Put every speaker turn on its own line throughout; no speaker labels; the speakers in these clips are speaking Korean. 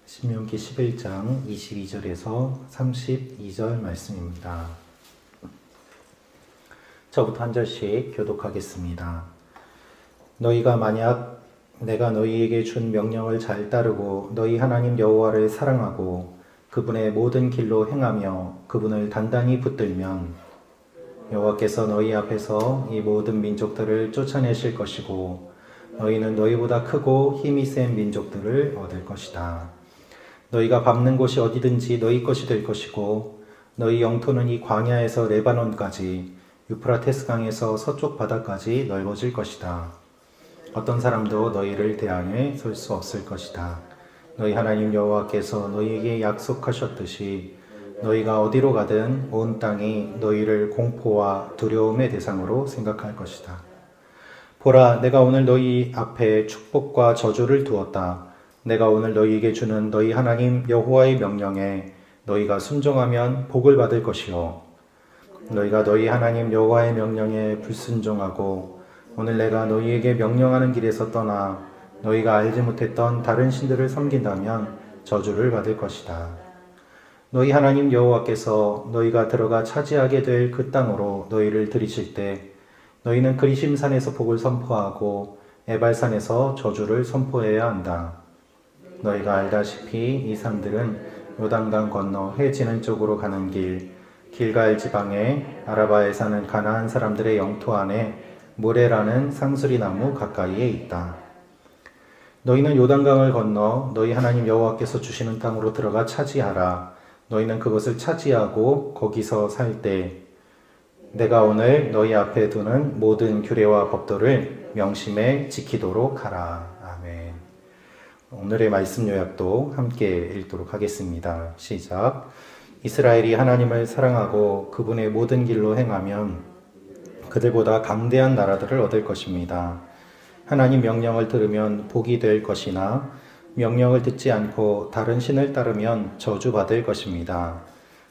신명기 11장 22절에서 32절 말씀입니다. 저부터 한 절씩 교독하겠습니다. 너희가 만약 내가 너희에게 준 명령을 잘 따르고 너희 하나님 여호와를 사랑하고 그분의 모든 길로 행하며 그분을 단단히 붙들면 여호와께서 너희 앞에서 이 모든 민족들을 쫓아내실 것이고 너희는 너희보다 크고 힘이 센 민족들을 얻을 것이다. 너희가 밟는 곳이 어디든지 너희 것이 될 것이고 너희 영토는 이 광야에서 레바논까지 유프라테스 강에서 서쪽 바다까지 넓어질 것이다. 어떤 사람도 너희를 대항해 설 수 없을 것이다. 너희 하나님 여호와께서 너희에게 약속하셨듯이 너희가 어디로 가든 온 땅이 너희를 공포와 두려움의 대상으로 생각할 것이다. 보라, 내가 오늘 너희 앞에 축복과 저주를 두었다. 내가 오늘 너희에게 주는 너희 하나님 여호와의 명령에 너희가 순종하면 복을 받을 것이요. 너희가 너희 하나님 여호와의 명령에 불순종하고 오늘 내가 너희에게 명령하는 길에서 떠나 너희가 알지 못했던 다른 신들을 섬긴다면 저주를 받을 것이다. 너희 하나님 여호와께서 너희가 들어가 차지하게 될 그 땅으로 너희를 들이실 때 너희는 그리심산에서 복을 선포하고 에발산에서 저주를 선포해야 한다. 너희가 알다시피 이 산들은 요단강 건너 해 지는 쪽으로 가는 길, 길갈 지방에 아라바에 사는 가나안 사람들의 영토 안에 모레라는 상수리 나무 가까이에 있다. 너희는 요단강을 건너 너희 하나님 여호와께서 주시는 땅으로 들어가 차지하라. 너희는 그것을 차지하고 거기서 살 때 내가 오늘 너희 앞에 두는 모든 규례와 법도를 명심해 지키도록 하라. 아멘. 오늘의 말씀 요약도 함께 읽도록 하겠습니다. 시작. 이스라엘이 하나님을 사랑하고 그분의 모든 길로 행하면 그들보다 강대한 나라들을 얻을 것입니다. 하나님 명령을 들으면 복이 될 것이나 명령을 듣지 않고 다른 신을 따르면 저주받을 것입니다.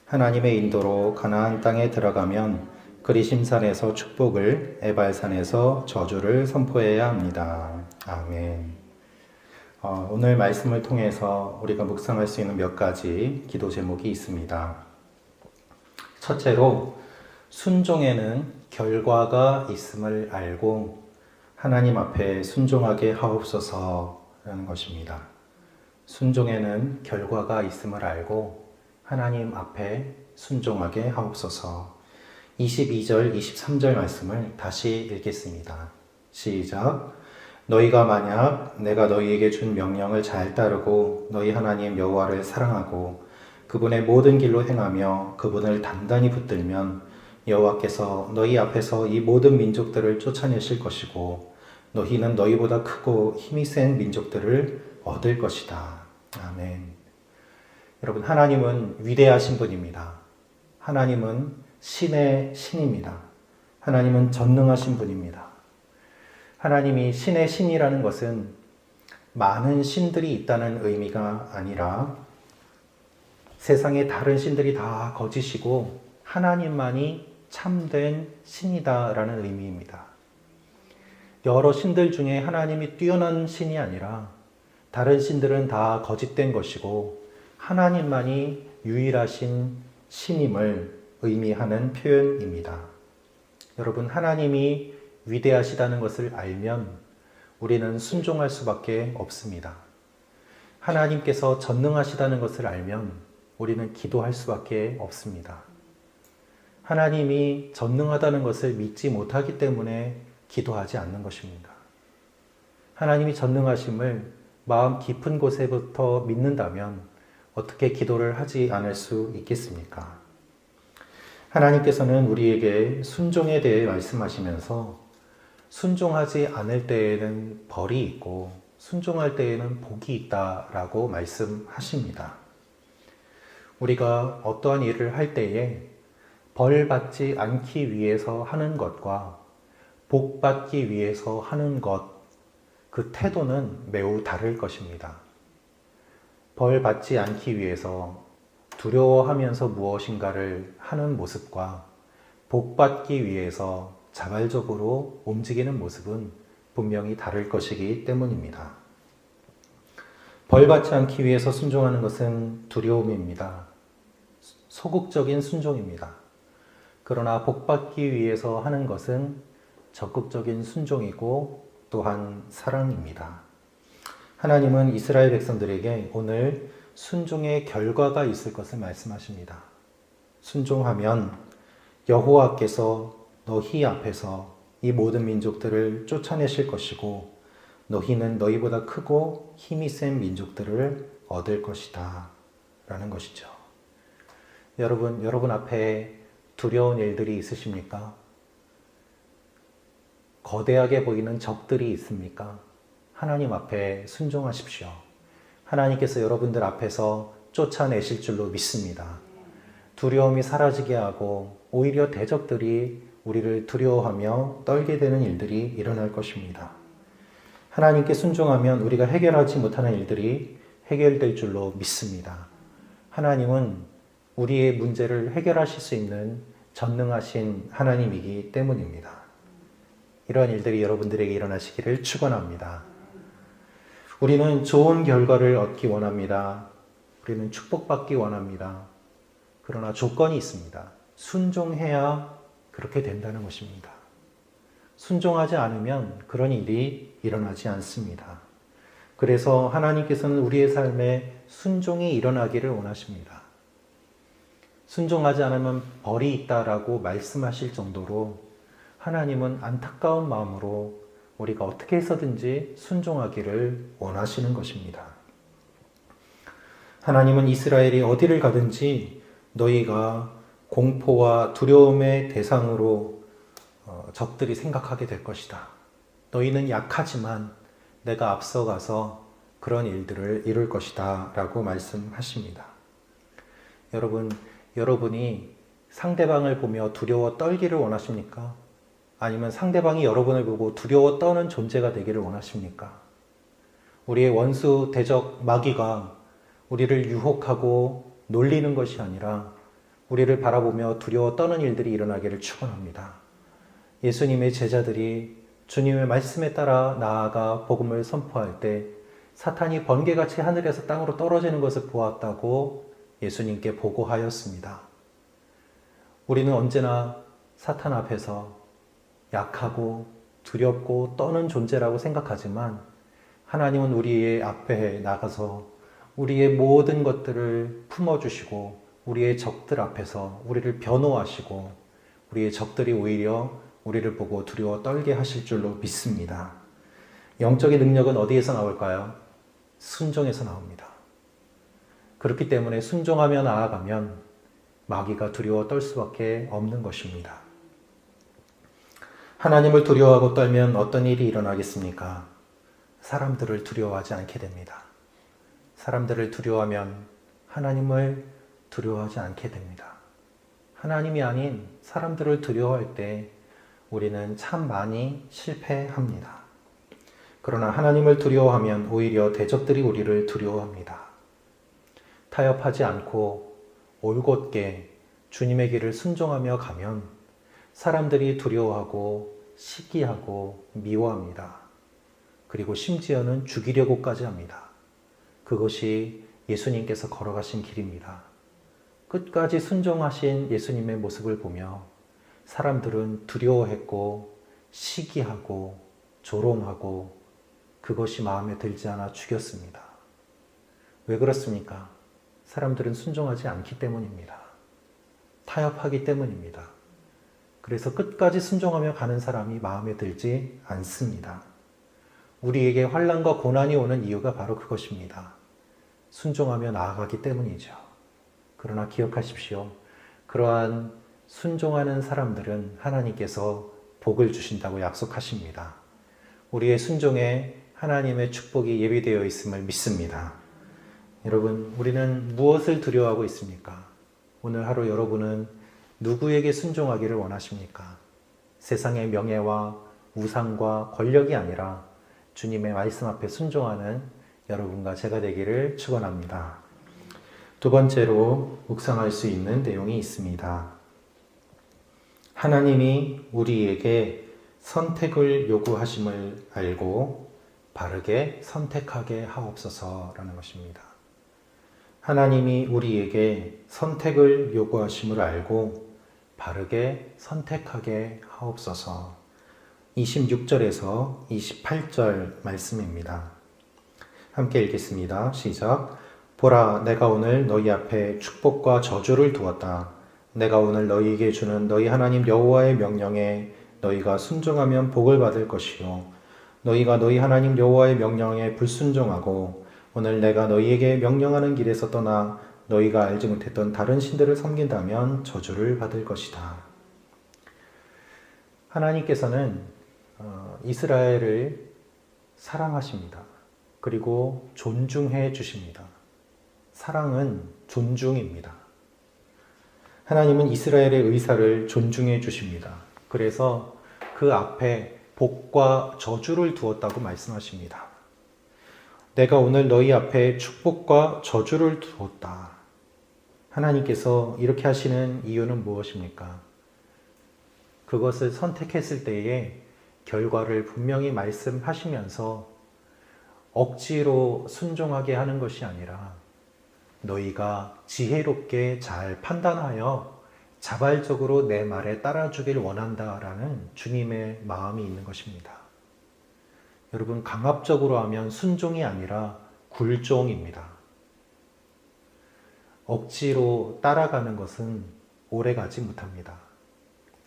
하나님의 인도로 가나안 땅에 들어가면 그리심산에서 축복을, 에발산에서 저주를 선포해야 합니다. 아멘. 오늘 말씀을 통해서 우리가 묵상할 수 있는 몇 가지 기도 제목이 있습니다. 첫째로, 순종에는 결과가 있음을 알고 하나님 앞에 순종하게 하옵소서라는 것입니다. 순종에는 결과가 있음을 알고 하나님 앞에 순종하게 하옵소서. 22절, 23절 말씀을 다시 읽겠습니다. 시작. 너희가 만약 내가 너희에게 준 명령을 잘 따르고 너희 하나님 여호와를 사랑하고 그분의 모든 길로 행하며 그분을 단단히 붙들면 여호와께서 너희 앞에서 이 모든 민족들을 쫓아내실 것이고 너희는 너희보다 크고 힘이 센 민족들을 얻을 것이다. 아멘. 여러분, 하나님은 위대하신 분입니다. 하나님은 신의 신입니다. 하나님은 전능하신 분입니다. 하나님이 신의 신이라는 것은 많은 신들이 있다는 의미가 아니라 세상에 다른 신들이 다 거짓이고 하나님만이 참된 신이다라는 의미입니다. 여러 신들 중에 하나님이 뛰어난 신이 아니라 다른 신들은 다 거짓된 것이고 하나님만이 유일하신 신임을 의미하는 표현입니다. 여러분, 하나님이 위대하시다는 것을 알면 우리는 순종할 수밖에 없습니다. 하나님께서 전능하시다는 것을 알면 우리는 기도할 수밖에 없습니다. 하나님이 전능하다는 것을 믿지 못하기 때문에 기도하지 않는 것입니다. 하나님이 전능하심을 마음 깊은 곳에부터 믿는다면 어떻게 기도를 하지 않을 수 있겠습니까? 하나님께서는 우리에게 순종에 대해 말씀하시면서 순종하지 않을 때에는 벌이 있고 순종할 때에는 복이 있다라고 말씀하십니다. 우리가 어떠한 일을 할 때에 벌 받지 않기 위해서 하는 것과 복 받기 위해서 하는 것, 그 태도는 매우 다를 것입니다. 벌 받지 않기 위해서 두려워하면서 무엇인가를 하는 모습과 복 받기 위해서 자발적으로 움직이는 모습은 분명히 다를 것이기 때문입니다. 벌받지 않기 위해서 순종하는 것은 두려움입니다. 소극적인 순종입니다. 그러나 복받기 위해서 하는 것은 적극적인 순종이고 또한 사랑입니다. 하나님은 이스라엘 백성들에게 오늘 순종의 결과가 있을 것을 말씀하십니다. 순종하면 여호와께서 너희 앞에서 이 모든 민족들을 쫓아내실 것이고 너희는 너희보다 크고 힘이 센 민족들을 얻을 것이다 라는 것이죠. 여러분 앞에 두려운 일들이 있으십니까? 거대하게 보이는 적들이 있습니까? 하나님 앞에 순종하십시오. 하나님께서 여러분들 앞에서 쫓아내실 줄로 믿습니다. 두려움이 사라지게 하고 오히려 대적들이 우리를 두려워하며 떨게 되는 일들이 일어날 것입니다. 하나님께 순종하면 우리가 해결하지 못하는 일들이 해결될 줄로 믿습니다. 하나님은 우리의 문제를 해결하실 수 있는 전능하신 하나님이기 때문입니다. 이러한 일들이 여러분들에게 일어나시기를 축원합니다. 우리는 좋은 결과를 얻기 원합니다. 우리는 축복받기 원합니다. 그러나 조건이 있습니다. 순종해야 그렇게 된다는 것입니다. 순종하지 않으면 그런 일이 일어나지 않습니다. 그래서 하나님께서는 우리의 삶에 순종이 일어나기를 원하십니다. 순종하지 않으면 벌이 있다라고 말씀하실 정도로 하나님은 안타까운 마음으로 우리가 어떻게 해서든지 순종하기를 원하시는 것입니다. 하나님은 이스라엘이 어디를 가든지 너희가 공포와 두려움의 대상으로 적들이 생각하게 될 것이다. 너희는 약하지만 내가 앞서가서 그런 일들을 이룰 것이다 라고 말씀하십니다. 여러분이 상대방을 보며 두려워 떨기를 원하십니까? 아니면 상대방이 여러분을 보고 두려워 떠는 존재가 되기를 원하십니까? 우리의 원수 대적 마귀가 우리를 유혹하고 놀리는 것이 아니라 우리를 바라보며 두려워 떠는 일들이 일어나기를 축원합니다. 예수님의 제자들이 주님의 말씀에 따라 나아가 복음을 선포할 때 사탄이 번개같이 하늘에서 땅으로 떨어지는 것을 보았다고 예수님께 보고하였습니다. 우리는 언제나 사탄 앞에서 약하고 두렵고 떠는 존재라고 생각하지만 하나님은 우리의 앞에 나가서 우리의 모든 것들을 품어주시고 우리의 적들 앞에서 우리를 변호하시고 우리의 적들이 오히려 우리를 보고 두려워 떨게 하실 줄로 믿습니다. 영적인 능력은 어디에서 나올까요? 순종에서 나옵니다. 그렇기 때문에 순종하며 나아가면 마귀가 두려워 떨 수밖에 없는 것입니다. 하나님을 두려워하고 떨면 어떤 일이 일어나겠습니까? 사람들을 두려워하지 않게 됩니다. 사람들을 두려워하면 하나님을 두려워하지 않게 됩니다. 하나님이 아닌 사람들을 두려워할 때 우리는 참 많이 실패합니다. 그러나 하나님을 두려워하면 오히려 대적들이 우리를 두려워합니다. 타협하지 않고 올곧게 주님의 길을 순종하며 가면 사람들이 두려워하고 시기하고 미워합니다. 그리고 심지어는 죽이려고까지 합니다. 그것이 예수님께서 걸어가신 길입니다. 끝까지 순종하신 예수님의 모습을 보며 사람들은 두려워했고 시기하고 조롱하고 그것이 마음에 들지 않아 죽였습니다. 왜 그렇습니까? 사람들은 순종하지 않기 때문입니다. 타협하기 때문입니다. 그래서 끝까지 순종하며 가는 사람이 마음에 들지 않습니다. 우리에게 환난과 고난이 오는 이유가 바로 그것입니다. 순종하며 나아가기 때문이죠. 그러나 기억하십시오. 그러한 순종하는 사람들은 하나님께서 복을 주신다고 약속하십니다. 우리의 순종에 하나님의 축복이 예비되어 있음을 믿습니다. 여러분, 우리는 무엇을 두려워하고 있습니까? 오늘 하루 여러분은 누구에게 순종하기를 원하십니까? 세상의 명예와 우상과 권력이 아니라 주님의 말씀 앞에 순종하는 여러분과 제가 되기를 축원합니다. 두 번째로 묵상할 수 있는 내용이 있습니다. 하나님이 우리에게 선택을 요구하심을 알고 바르게 선택하게 하옵소서라는 것입니다. 하나님이 우리에게 선택을 요구하심을 알고 바르게 선택하게 하옵소서. 26절에서 28절 말씀입니다. 함께 읽겠습니다. 시작. 보라, 내가 오늘 너희 앞에 축복과 저주를 두었다. 내가 오늘 너희에게 주는 너희 하나님 여호와의 명령에 너희가 순종하면 복을 받을 것이요, 너희가 너희 하나님 여호와의 명령에 불순종하고 오늘 내가 너희에게 명령하는 길에서 떠나 너희가 알지 못했던 다른 신들을 섬긴다면 저주를 받을 것이다. 하나님께서는 이스라엘을 사랑하십니다. 그리고 존중해 주십니다. 사랑은 존중입니다. 하나님은 이스라엘의 의사를 존중해 주십니다. 그래서 그 앞에 복과 저주를 두었다고 말씀하십니다. 내가 오늘 너희 앞에 축복과 저주를 두었다. 하나님께서 이렇게 하시는 이유는 무엇입니까? 그것을 선택했을 때의 결과를 분명히 말씀하시면서 억지로 순종하게 하는 것이 아니라 너희가 지혜롭게 잘 판단하여 자발적으로 내 말에 따라주길 원한다라는 주님의 마음이 있는 것입니다. 여러분, 강압적으로 하면 순종이 아니라 굴종입니다. 억지로 따라가는 것은 오래가지 못합니다.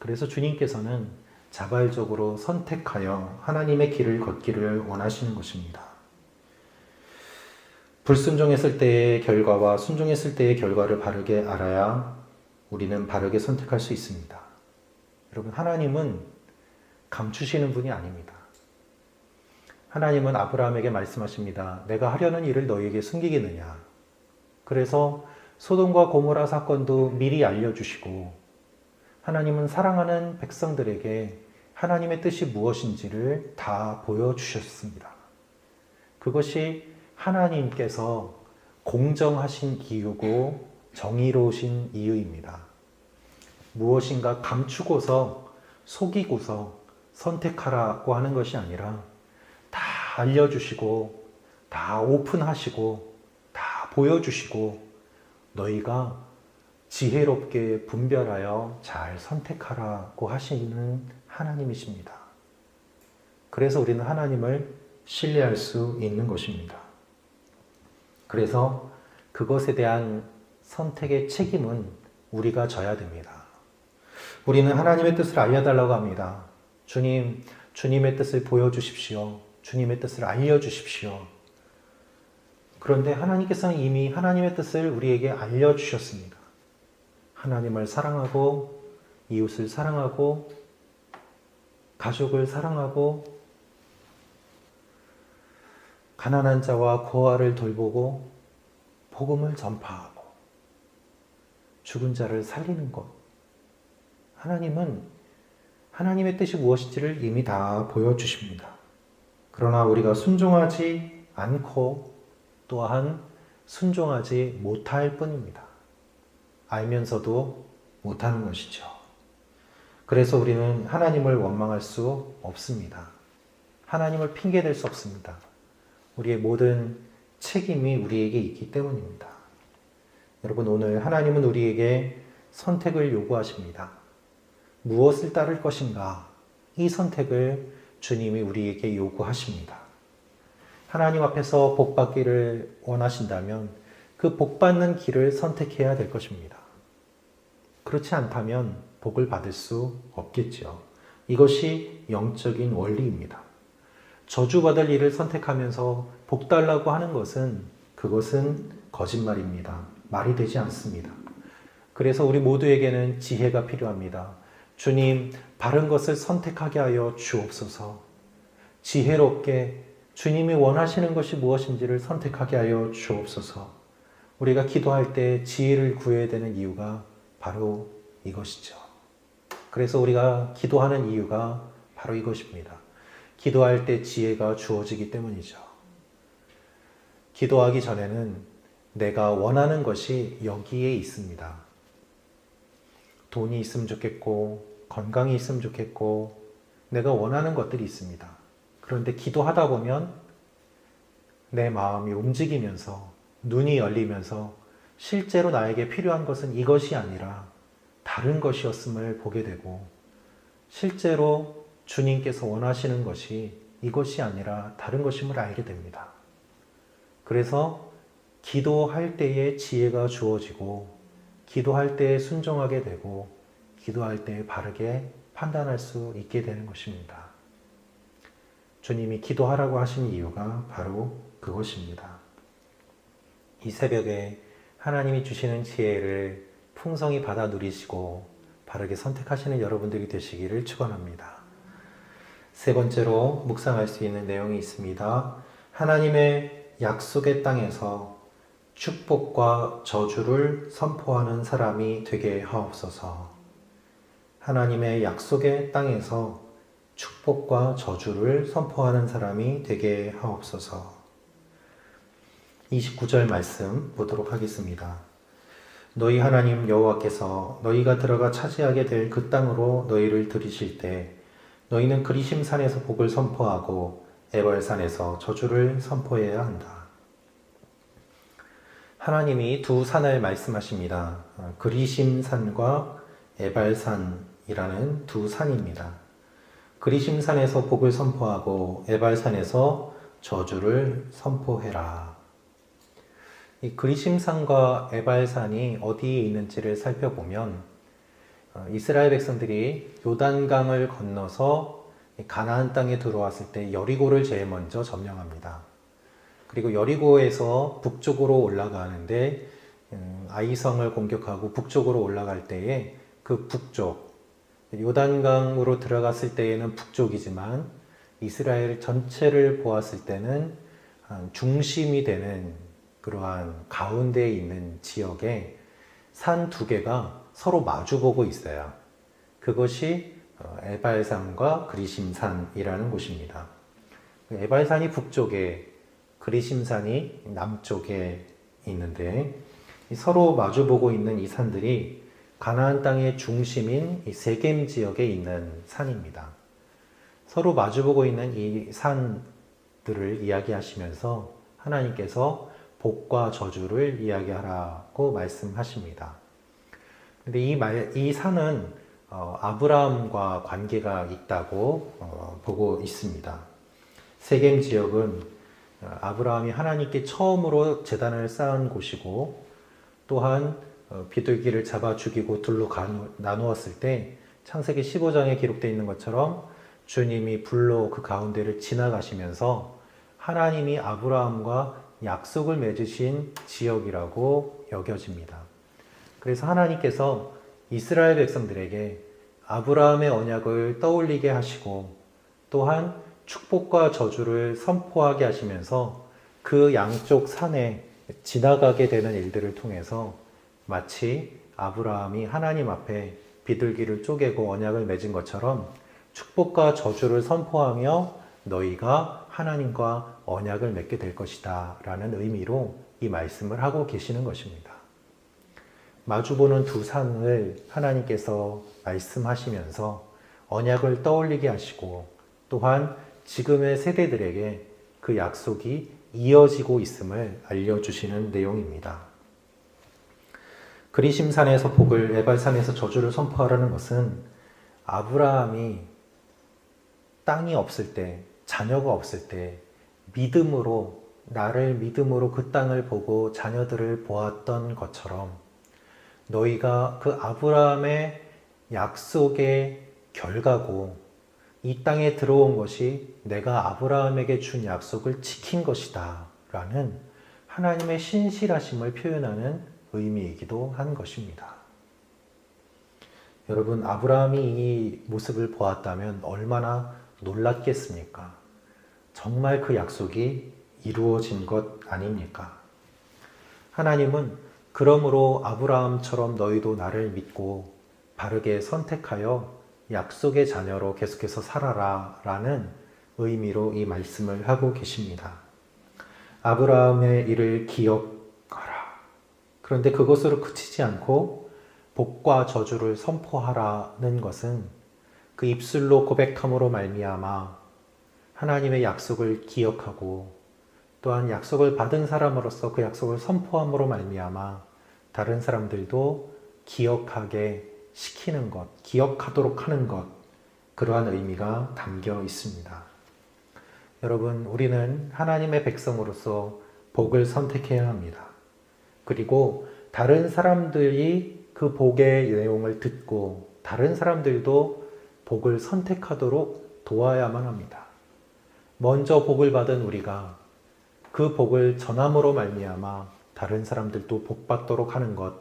그래서 주님께서는 자발적으로 선택하여 하나님의 길을 걷기를 원하시는 것입니다. 불순종했을 때의 결과와 순종했을 때의 결과를 바르게 알아야 우리는 바르게 선택할 수 있습니다. 여러분, 하나님은 감추시는 분이 아닙니다. 하나님은 아브라함에게 말씀하십니다. 내가 하려는 일을 너희에게 숨기겠느냐. 그래서 소돔과 고모라 사건도 미리 알려주시고 하나님은 사랑하는 백성들에게 하나님의 뜻이 무엇인지를 다 보여주셨습니다. 그것이 하나님께서 공정하신 이유고 정의로우신 이유입니다. 무엇인가 감추고서 속이고서 선택하라고 하는 것이 아니라 다 알려주시고 다 오픈하시고 다 보여주시고 너희가 지혜롭게 분별하여 잘 선택하라고 하시는 하나님이십니다. 그래서 우리는 하나님을 신뢰할 수 있는 것입니다. 그래서 그것에 대한 선택의 책임은 우리가 져야 됩니다. 우리는 하나님의 뜻을 알려달라고 합니다. 주님, 주님의 뜻을 보여주십시오. 주님의 뜻을 알려주십시오. 그런데 하나님께서는 이미 하나님의 뜻을 우리에게 알려주셨습니다. 하나님을 사랑하고 이웃을 사랑하고 가족을 사랑하고 가난한 자와 고아를 돌보고 복음을 전파하고 죽은 자를 살리는 것. 하나님은 하나님의 뜻이 무엇인지를 이미 다 보여주십니다. 그러나 우리가 순종하지 않고 또한 순종하지 못할 뿐입니다. 알면서도 못하는 것이죠. 그래서 우리는 하나님을 원망할 수 없습니다. 하나님을 핑계댈 수 없습니다. 우리의 모든 책임이 우리에게 있기 때문입니다. 여러분, 오늘 하나님은 우리에게 선택을 요구하십니다. 무엇을 따를 것인가? 이 선택을 주님이 우리에게 요구하십니다. 하나님 앞에서 복 받기를 원하신다면 그 복 받는 길을 선택해야 될 것입니다. 그렇지 않다면 복을 받을 수 없겠죠. 이것이 영적인 원리입니다. 저주받을 일을 선택하면서 복 달라고 하는 것은 그것은 거짓말입니다. 말이 되지 않습니다. 그래서 우리 모두에게는 지혜가 필요합니다. 주님, 바른 것을 선택하게 하여 주옵소서. 지혜롭게 주님이 원하시는 것이 무엇인지를 선택하게 하여 주옵소서. 우리가 기도할 때 지혜를 구해야 되는 이유가 바로 이것이죠. 그래서 우리가 기도하는 이유가 바로 이것입니다. 기도할 때 지혜가 주어지기 때문이죠. 기도하기 전에는 내가 원하는 것이 여기에 있습니다. 돈이 있으면 좋겠고, 건강이 있으면 좋겠고, 내가 원하는 것들이 있습니다. 그런데 기도하다 보면 내 마음이 움직이면서 눈이 열리면서 실제로 나에게 필요한 것은 이것이 아니라 다른 것이었음을 보게 되고, 실제로 주님께서 원하시는 것이 이것이 아니라 다른 것임을 알게 됩니다. 그래서 기도할 때에 지혜가 주어지고, 기도할 때에 순종하게 되고, 기도할 때에 바르게 판단할 수 있게 되는 것입니다. 주님이 기도하라고 하신 이유가 바로 그것입니다. 이 새벽에 하나님이 주시는 지혜를 풍성히 받아 누리시고 바르게 선택하시는 여러분들이 되시기를 축원합니다. 세 번째로 묵상할 수 있는 내용이 있습니다. 하나님의 약속의 땅에서 축복과 저주를 선포하는 사람이 되게 하옵소서. 하나님의 약속의 땅에서 축복과 저주를 선포하는 사람이 되게 하옵소서. 29절 말씀 보도록 하겠습니다. 너희 하나님 여호와께서 너희가 들어가 차지하게 될 그 땅으로 너희를 들이실 때 너희는 그리심 산에서 복을 선포하고 에발산에서 저주를 선포해야 한다. 하나님이 두 산을 말씀하십니다. 그리심 산과 에발산이라는 두 산입니다. 그리심 산에서 복을 선포하고 에발산에서 저주를 선포해라. 이 그리심산과 에발산이 어디에 있는지를 살펴보면 이스라엘 백성들이 요단강을 건너서 가나안 땅에 들어왔을 때 여리고를 제일 먼저 점령합니다. 그리고 여리고에서 북쪽으로 올라가는데 아이성을 공격하고 북쪽으로 올라갈 때에 그 북쪽, 요단강으로 들어갔을 때에는 북쪽이지만 이스라엘 전체를 보았을 때는 중심이 되는 그러한 가운데에 있는 지역에 산 두 개가 서로 마주보고 있어요. 그것이 에발산과 그리심산이라는 곳입니다. 에발산이 북쪽에, 그리심산이 남쪽에 있는데 서로 마주보고 있는 이 산들이 가나안 땅의 중심인 이 세겜 지역에 있는 산입니다. 서로 마주보고 있는 이 산들을 이야기하시면서 하나님께서 복과 저주를 이야기하라고 말씀하십니다. 근데 이 산은 아브라함과 관계가 있다고 보고 있습니다. 세겜 지역은 아브라함이 하나님께 처음으로 제단을 쌓은 곳이고, 또한 비둘기를 잡아 죽이고 둘로 나누었을 때 창세기 15장에 기록되어 있는 것처럼 주님이 불로 그 가운데를 지나가시면서 하나님이 아브라함과 약속을 맺으신 지역이라고 여겨집니다. 그래서 하나님께서 이스라엘 백성들에게 아브라함의 언약을 떠올리게 하시고 또한 축복과 저주를 선포하게 하시면서 그 양쪽 산에 지나가게 되는 일들을 통해서 마치 아브라함이 하나님 앞에 비둘기를 쪼개고 언약을 맺은 것처럼 축복과 저주를 선포하며 너희가 하나님과 언약을 맺게 될 것이다 라는 의미로 이 말씀을 하고 계시는 것입니다. 마주보는 두 산을 하나님께서 말씀하시면서 언약을 떠올리게 하시고 또한 지금의 세대들에게 그 약속이 이어지고 있음을 알려주시는 내용입니다. 그리심산에서 복을, 에발산에서 저주를 선포하라는 것은 아브라함이 땅이 없을 때, 자녀가 없을 때 믿음으로, 나를 믿음으로 그 땅을 보고 자녀들을 보았던 것처럼 너희가 그 아브라함의 약속의 결과고 이 땅에 들어온 것이 내가 아브라함에게 준 약속을 지킨 것이다 라는 하나님의 신실하심을 표현하는 의미이기도 한 것입니다. 여러분, 아브라함이 이 모습을 보았다면 얼마나 놀랐겠습니까? 정말 그 약속이 이루어진 것 아닙니까? 하나님은 그러므로 아브라함처럼 너희도 나를 믿고 바르게 선택하여 약속의 자녀로 계속해서 살아라 라는 의미로 이 말씀을 하고 계십니다. 아브라함의 일을 기억하라. 그런데 그것으로 그치지 않고 복과 저주를 선포하라는 것은 그 입술로 고백함으로 말미암아 하나님의 약속을 기억하고 또한 약속을 받은 사람으로서 그 약속을 선포함으로 말미암아 다른 사람들도 기억하게 시키는 것, 기억하도록 하는 것, 그러한 의미가 담겨 있습니다. 여러분, 우리는 하나님의 백성으로서 복을 선택해야 합니다. 그리고 다른 사람들이 그 복의 내용을 듣고 다른 사람들도 복을 선택하도록 도와야만 합니다. 먼저 복을 받은 우리가 그 복을 전함으로 말미암아 다른 사람들도 복 받도록 하는 것,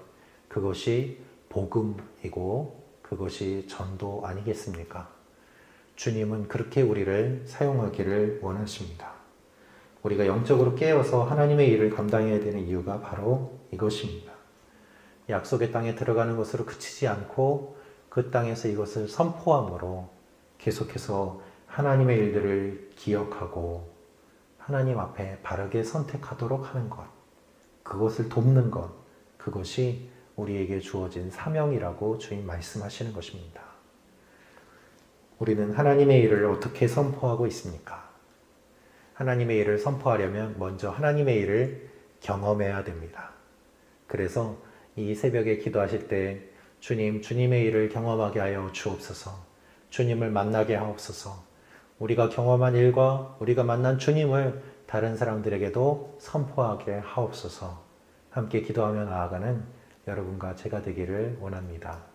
그것이 복음이고 그것이 전도 아니겠습니까? 주님은 그렇게 우리를 사용하기를 원하십니다. 우리가 영적으로 깨어서 하나님의 일을 감당해야 되는 이유가 바로 이것입니다. 약속의 땅에 들어가는 것으로 그치지 않고 그 땅에서 이것을 선포함으로 계속해서 하나님의 일들을 기억하고 하나님 앞에 바르게 선택하도록 하는 것, 그것을 돕는 것, 그것이 우리에게 주어진 사명이라고 주님 말씀하시는 것입니다. 우리는 하나님의 일을 어떻게 선포하고 있습니까? 하나님의 일을 선포하려면 먼저 하나님의 일을 경험해야 됩니다. 그래서 이 새벽에 기도하실 때 주님, 주님의 일을 경험하게 하여 주옵소서. 주님을 만나게 하옵소서. 우리가 경험한 일과 우리가 만난 주님을 다른 사람들에게도 선포하게 하옵소서. 함께 기도하며 나아가는 여러분과 제가 되기를 원합니다.